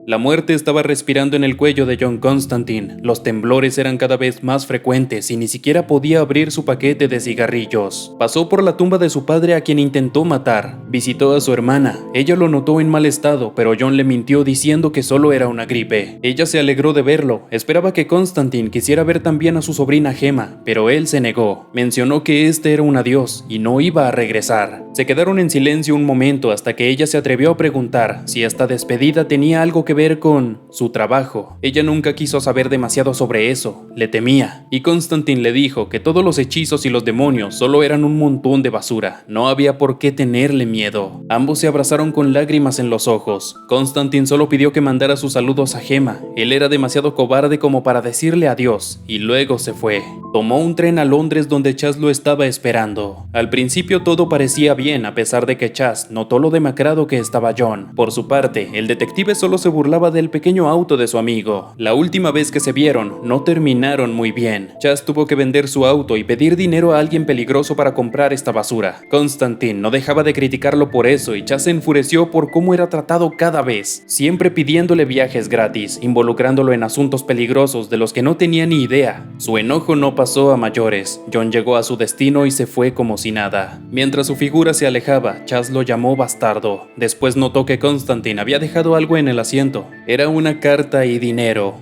La muerte estaba respirando en el cuello de John Constantine. Los temblores eran cada vez más frecuentes y ni siquiera podía abrir su paquete de cigarrillos. Pasó por la tumba de su padre, a quien intentó matar. Visitó a su hermana. Ella lo notó en mal estado, pero John le mintió diciendo que solo era una gripe. Ella se alegró de verlo. Esperaba que Constantine quisiera ver también a su sobrina Gemma, pero él se negó. Mencionó que este era un adiós y no iba a regresar. Se quedaron en silencio un momento hasta que ella se atrevió a preguntar si esta despedida tenía algo que ver con su trabajo. Ella nunca quiso saber demasiado sobre eso, le temía, y Constantine le dijo que todos los hechizos y los demonios solo eran un montón de basura, no había por qué tenerle miedo. Ambos se abrazaron con lágrimas en los ojos. Constantine solo pidió que mandara sus saludos a Gemma. Él era demasiado cobarde como para decirle adiós, y luego se fue. Tomó un tren a Londres donde Chas lo estaba esperando. Al principio todo parecía bien, a pesar de que Chas notó lo demacrado que estaba John. Por su parte, el detective solo se burlaba del pequeño auto de su amigo. La última vez que se vieron, no terminaron muy bien. Chas tuvo que vender su auto y pedir dinero a alguien peligroso para comprar esta basura. Constantine no dejaba de criticarlo por eso y Chas se enfureció por cómo era tratado cada vez, siempre pidiéndole viajes gratis, involucrándolo en asuntos peligrosos de los que no tenía ni idea. Su enojo no pasó a mayores. John llegó a su destino y se fue como si nada. Mientras su figura se alejaba, Chas lo llamó bastardo. Después notó que Constantine había dejado algo en el asiento. Era una carta y dinero.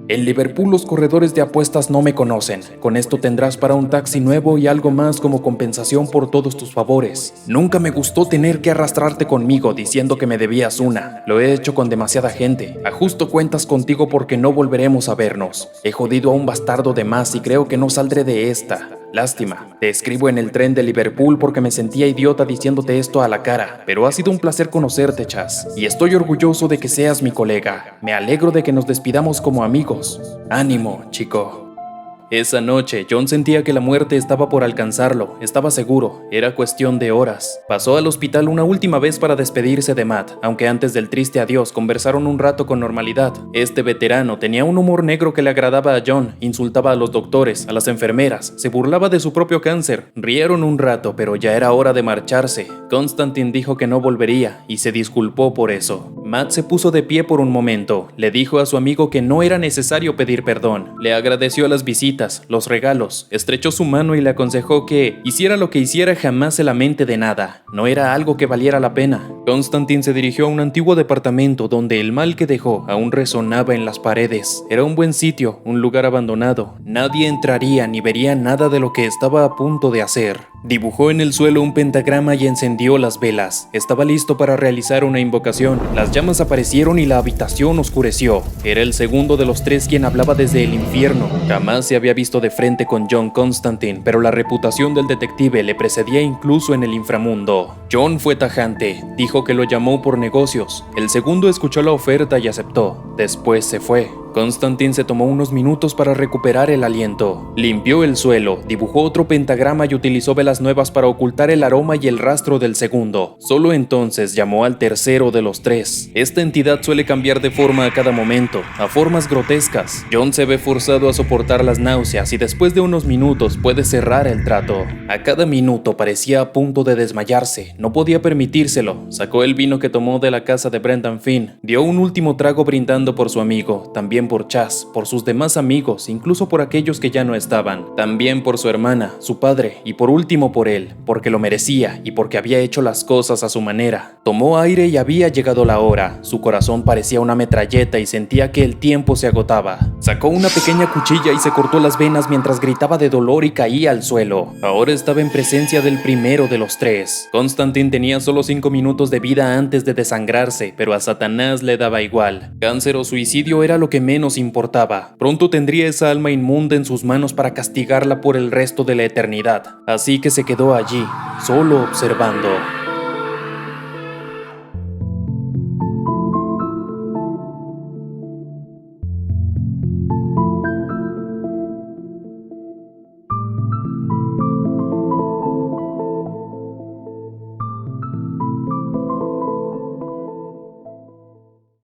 En Liverpool los corredores de apuestas no me conocen. Con esto tendrás para un taxi nuevo y algo más como compensación por todos tus favores. Nunca me gustó tener que arrastrarte conmigo diciendo que me debías una. Lo he hecho con demasiada gente. Ajusto cuentas contigo porque no volveremos a vernos. He jodido a un bastardo de más y creo que no saldré de esta. Lástima, te escribo en el tren de Liverpool porque me sentía idiota diciéndote esto a la cara, pero ha sido un placer conocerte, Chas, y estoy orgulloso de que seas mi colega. Me alegro de que nos despidamos como amigos. Ánimo, chico. Esa noche, John sentía que la muerte estaba por alcanzarlo, estaba seguro, era cuestión de horas. Pasó al hospital una última vez para despedirse de Matt, aunque antes del triste adiós conversaron un rato con normalidad. Este veterano tenía un humor negro que le agradaba a John, insultaba a los doctores, a las enfermeras, se burlaba de su propio cáncer. Rieron un rato, pero ya era hora de marcharse. Constantine dijo que no volvería, y se disculpó por eso. Matt se puso de pie por un momento, le dijo a su amigo que no era necesario pedir perdón, le agradeció las visitas, los regalos, estrechó su mano y le aconsejó que hiciera lo que hiciera jamás se lamente de nada, no era algo que valiera la pena. Constantine se dirigió a un antiguo departamento donde el mal que dejó aún resonaba en las paredes. Era un buen sitio, un lugar abandonado, nadie entraría ni vería nada de lo que estaba a punto de hacer. Dibujó en el suelo un pentagrama y encendió las velas. Estaba listo para realizar una invocación. Las llamas aparecieron y la habitación oscureció. Era el segundo de los tres quien hablaba desde el infierno. Jamás se había visto de frente con John Constantine, pero la reputación del detective le precedía incluso en el inframundo. John fue tajante, dijo que lo llamó por negocios. El segundo escuchó la oferta y aceptó. Después se fue. Constantine se tomó unos minutos para recuperar el aliento. Limpió el suelo, dibujó otro pentagrama y utilizó velas nuevas para ocultar el aroma y el rastro del segundo. Solo entonces llamó al tercero de los tres. Esta entidad suele cambiar de forma a cada momento, a formas grotescas. John se ve forzado a soportar las náuseas y después de unos minutos puede cerrar el trato. A cada minuto parecía a punto de desmayarse, no podía permitírselo. Sacó el vino que tomó de la casa de Brendan Finn, dio un último trago brindando por su amigo, también por Chas, por sus demás amigos, incluso por aquellos que ya no estaban, también por su hermana, su padre y por último por él, porque lo merecía y porque había hecho las cosas a su manera. Tomó aire y había llegado la hora. Su corazón parecía una metralleta y sentía que el tiempo se agotaba. Sacó una pequeña cuchilla y se cortó las venas mientras gritaba de dolor y caía al suelo. Ahora estaba en presencia del primero de los tres. Constantine tenía solo 5 minutos de vida antes de desangrarse, pero a Satanás le daba igual. Cáncer o suicidio era lo que menos importaba. Pronto tendría esa alma inmunda en sus manos para castigarla por el resto de la eternidad. Así que se quedó allí, solo observando.